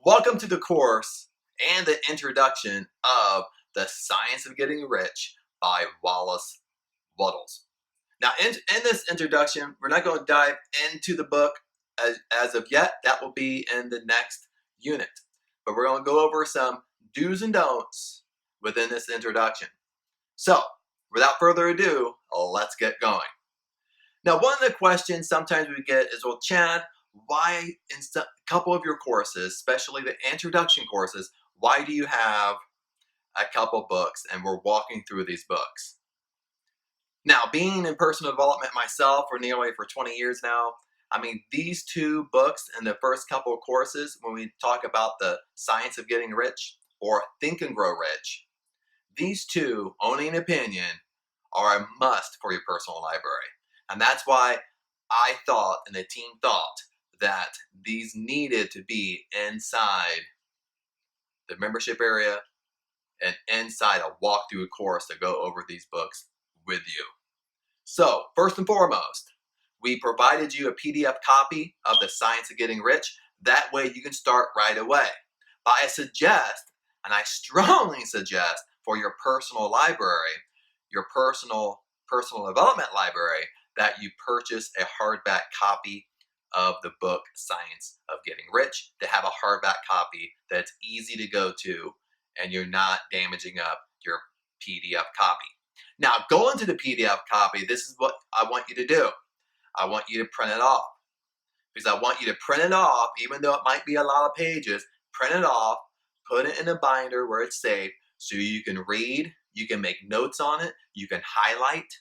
Welcome to the course and the introduction of The Science of Getting Rich by Wallace Wattles. Now, in this introduction, we're not going to dive into the book as of yet. That will be in the next unit. But we're going to go over some do's and don'ts within this introduction. So, without further ado, let's get going. Now, one of the questions sometimes we get is, well, Chad, why in a couple of your courses, especially the introduction courses, why do you have a couple books and we're walking through these books? Now, being in personal development myself for 20 years now, these two books in the first couple of courses, when we talk about the science of getting rich or Think and Grow Rich, these two, owning an opinion, are a must for your personal library. And that's why I thought and the team thought that these needed to be inside the membership area and inside a walkthrough course to go over these books with you. So, first and foremost, we provided you a PDF copy of The Science of Getting Rich. That way you can start right away. But I suggest, and I strongly suggest for your personal library, your personal development library, that you purchase a hardback copy of the book Science of Getting Rich, to have a hardback copy that's easy to go to and you're not damaging up your PDF copy. Now, going to the PDF copy, this is what I want you to do. I want you to print it off, because I want you to print it off, even though it might be a lot of pages. Print it off, put it in a binder where it's safe, so you can read, you can make notes on it, you can highlight.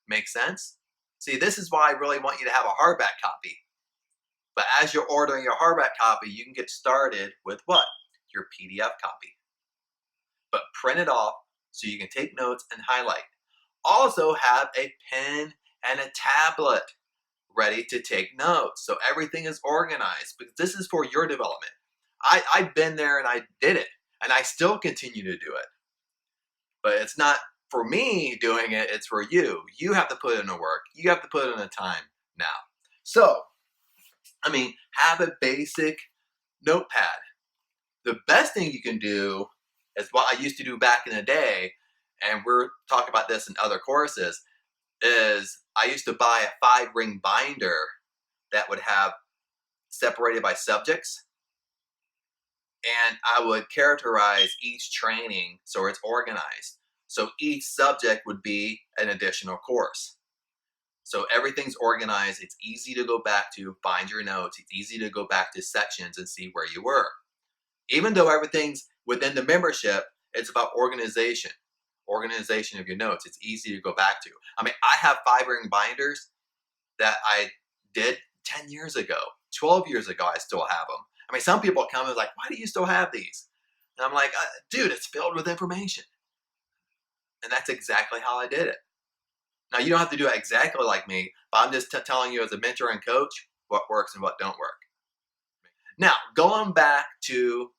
Make sense? See, this is why I really want you to have a hardback copy. But as you're ordering your hardback copy, you can get started with what? Your PDF copy. But print it off so you can take notes and highlight. Also have a pen and a tablet ready to take notes, so everything is organized, because this is for your development. I've been there and I did it, and I still continue to do it. But it's not for me doing it, it's for you. You have to put in the work. You have to put in the time now. So, have a basic notepad. The best thing you can do is what I used to do back in the day, and we're talking about this in other courses, is I used to buy a 5-ring binder that would have separated by subjects, and I would characterize each training so it's organized. So each subject would be an additional course. So everything's organized. It's easy to go back to, find your notes. It's easy to go back to sections and see where you were. Even though everything's within the membership, it's about organization. Organization of your notes. It's easy to go back to. I have 5-ring binders that I did 10 years ago, 12 years ago. I still have them. Some people come and like, why do you still have these? And I'm like, dude, it's filled with information. And that's exactly how I did it. Now, you don't have to do it exactly like me, but I'm just telling you as a mentor and coach what works and what don't work. Now, going back to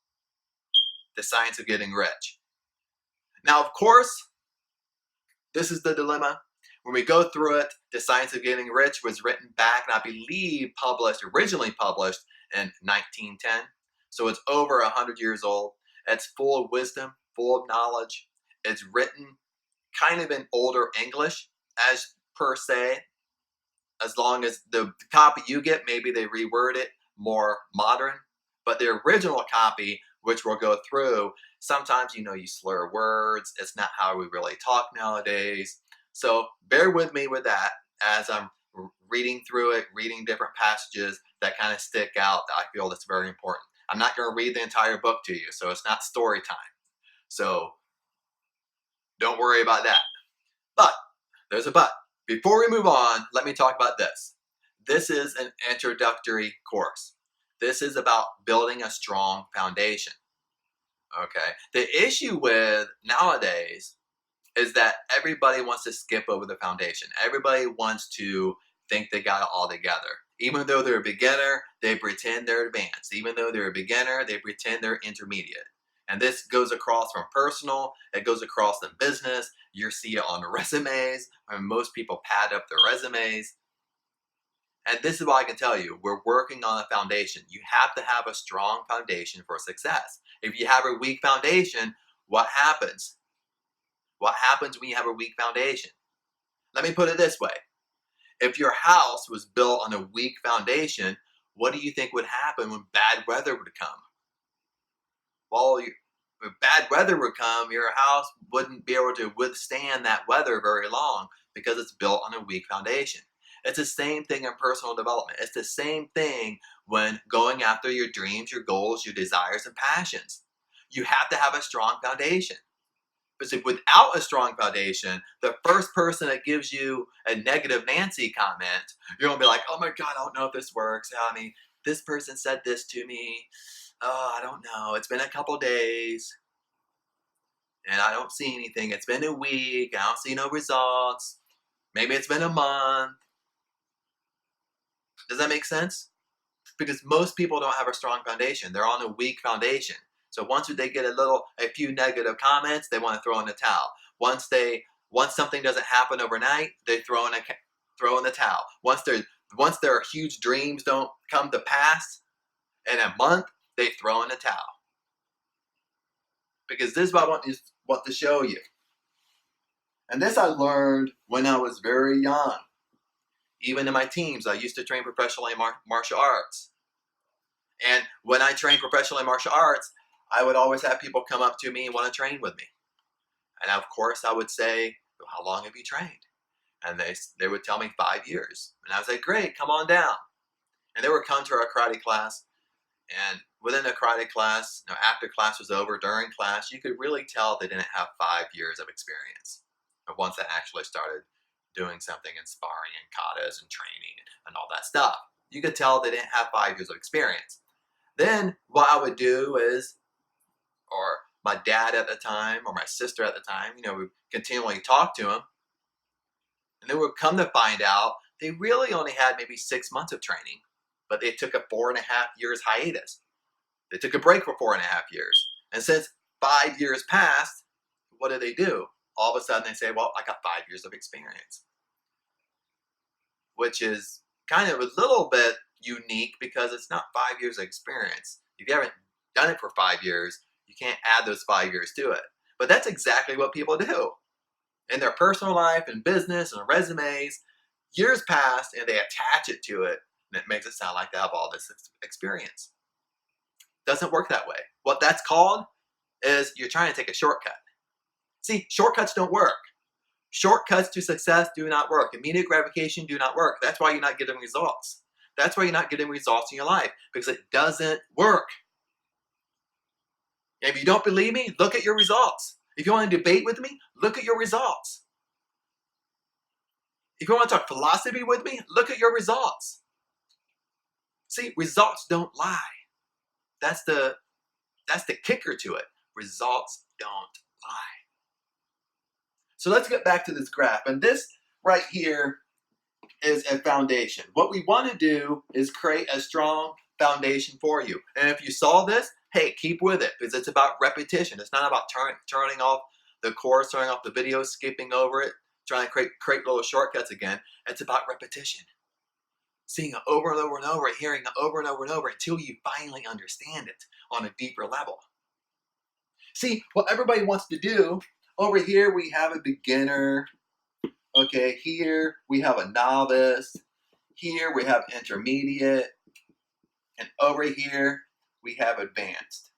The Science of Getting Rich. Now, of course, this is the dilemma. When we go through it, The Science of Getting Rich was written back, and I believe originally published in 1910. So it's over 100 years old. It's full of wisdom, full of knowledge. It's written kind of in older English, as per se, as long as the copy you get, maybe they reword it more modern. But the original copy, which we'll go through, sometimes you slur words. It's not how we really talk nowadays. So bear with me with that as I'm reading through it, reading different passages that kind of stick out that I feel that's very important. I'm not going to read the entire book to you, so it's not story time. So don't worry about that. But there's a but. Before we move on, let me talk about this. This is an introductory course. This is about building a strong foundation. Okay? The issue with nowadays is that everybody wants to skip over the foundation. Everybody wants to think they got it all together. Even though they're a beginner, they pretend they're advanced. Even though they're a beginner, they pretend they're intermediate. And this goes across from personal, it goes across in business. You see it on resumes, and most people pad up their resumes. And this is what I can tell you. We're working on a foundation. You have to have a strong foundation for success. If you have a weak foundation, what happens? What happens when you have a weak foundation? Let me put it this way. If your house was built on a weak foundation, what do you think would happen when bad weather would come? Well, if bad weather would come, your house wouldn't be able to withstand that weather very long because it's built on a weak foundation. It's the same thing in personal development. It's the same thing when going after your dreams, your goals, your desires, and passions. You have to have a strong foundation. Because without a strong foundation, the first person that gives you a negative Nancy comment, you're going to be like, oh my God, I don't know if this works. I mean, this person said this to me. Oh, I don't know. It's been a couple days and I don't see anything. It's been a week. I don't see no results. Maybe it's been a month. Does that make sense? Because most people don't have a strong foundation. They're on a weak foundation. So once they get a few negative comments, they want to throw in the towel. Once something doesn't happen overnight, they throw in the towel. Once their huge dreams don't come to pass in a month, they throw in the towel. Because this is what I want to show you. And this I learned when I was very young. Even in my teens, I used to train professionally in martial arts. And when I trained professionally in martial arts, I would always have people come up to me and want to train with me. And of course, I would say, well, how long have you trained? And they would tell me 5 years. And I was like, great, come on down. And they would come to our karate class. And within the karate class, after class was over, during class, you could really tell they didn't have 5 years of experience. But once they actually started doing something in sparring and katas and training and all that stuff, you could tell they didn't have 5 years of experience. Then what I would do is, or my dad at the time, or my sister at the time, would continually talk to them. And they would come to find out they really only had maybe 6 months of training, but they took a 4.5 years hiatus. They took a break for 4.5 years. And since 5 years passed, what do they do? All of a sudden they say, well, I got 5 years of experience. Which is kind of a little bit unique because it's not 5 years of experience. If you haven't done it for 5 years, you can't add those 5 years to it. But that's exactly what people do. In their personal life and business and resumes, years pass and they attach it to it, and it makes it sound like they have all this experience. Doesn't work that way. What that's called is you're trying to take a shortcut. See, shortcuts don't work. Shortcuts to success do not work. Immediate gratification do not work. That's why you're not getting results. That's why you're not getting results in your life, because it doesn't work. If you don't believe me, look at your results. If you want to debate with me, look at your results. If you want to talk philosophy with me, look at your results. See, results don't lie. That's the kicker to it. Results don't lie. So let's get back to this graph. And this right here is a foundation. What we want to do is create a strong foundation for you. And if you saw this, hey, keep with it, because it's about repetition. It's not about turning off the course, turning off the video, skipping over it, trying to create little shortcuts again. It's about repetition. Seeing it over and over and over, hearing it over and over and over until you finally understand it on a deeper level. See, what everybody wants to do, over here we have a beginner. Okay, here we have a novice. Here we have intermediate. And over here we have advanced.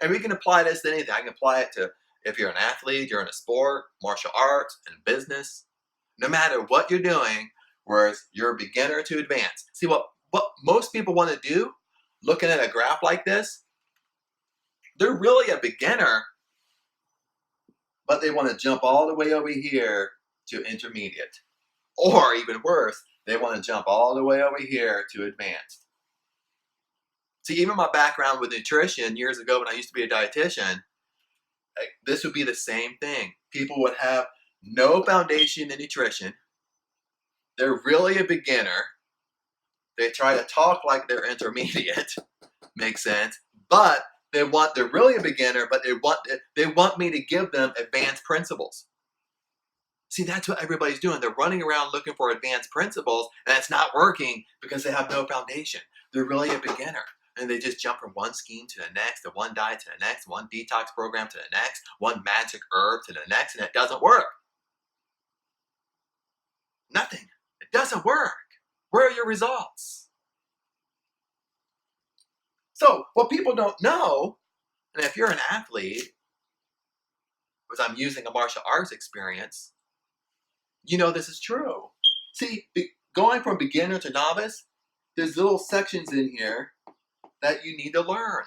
And we can apply this to anything. I can apply it to if you're an athlete, you're in a sport, martial arts, and business. No matter what you're doing, whereas you're a beginner to advanced. See, what most people want to do, looking at a graph like this, they're really a beginner, but they want to jump all the way over here to intermediate. Or even worse, they want to jump all the way over here to advanced. See, even my background with nutrition years ago when I used to be a dietitian, this would be the same thing. People would have no foundation in nutrition. They're really a beginner. They try to talk like they're intermediate. Makes sense. But they're really a beginner, but they want me to give them advanced principles. See, that's what everybody's doing. They're running around looking for advanced principles, and it's not working because they have no foundation. They're really a beginner, and they just jump from one scheme to the next, to one diet to the next, one detox program to the next, one magic herb to the next, and it doesn't work. Nothing. It doesn't work. Where are your results? So, what people don't know, and if you're an athlete, because I'm using a martial arts experience, you know this is true. See, going from beginner to novice, there's little sections in here that you need to learn.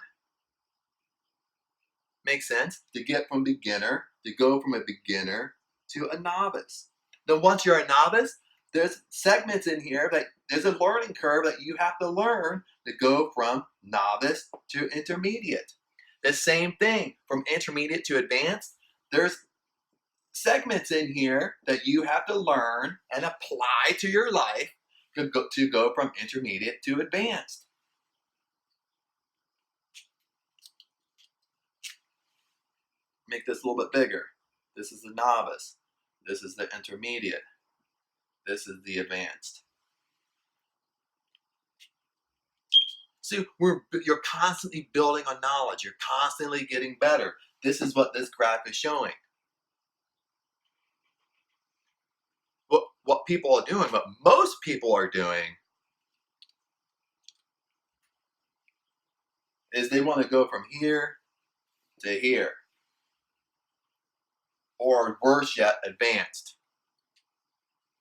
Makes sense? To get from beginner, to go from a beginner to a novice. Then once you're a novice, there's segments in here that there's a learning curve that you have to learn to go from novice to intermediate. The same thing, from intermediate to advanced, there's segments in here that you have to learn and apply to your life to go from intermediate to advanced. Make this a little bit bigger. This is the novice. This is the intermediate. This is the advanced. So you're constantly building on knowledge. You're constantly getting better. This is what this graph is showing. What people are doing, what most people are doing, is they want to go from here to here. Or worse yet, advanced.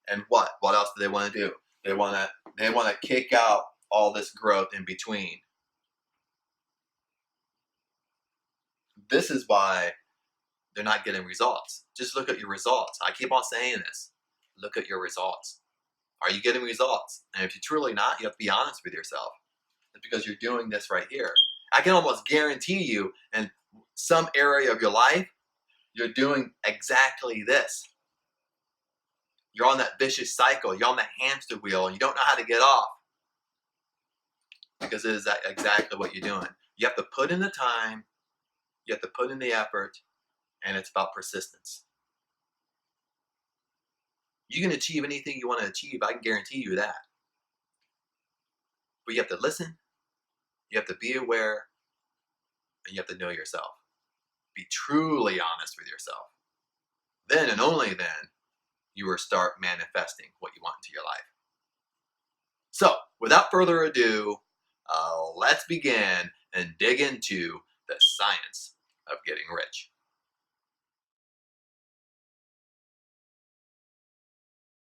And what else do they want to do? They want to kick out all this growth in between. This is why they're not getting results. Just look at your results. I keep on saying this. Look at your results. Are you getting results? And if you're truly not, you have to be honest with yourself. It's because you're doing this right here. I can almost guarantee you in some area of your life, you're doing exactly this. You're on that vicious cycle. You're on that hamster wheel, and you don't know how to get off. Because it is exactly what you're doing. You have to put in the time. You have to put in the effort. And it's about persistence. You can achieve anything you want to achieve. I can guarantee you that. But you have to listen. You have to be aware. And you have to know yourself. Be truly honest with yourself. Then and only then, you will start manifesting what you want into your life. So, without further ado, let's begin and dig into the science of getting rich.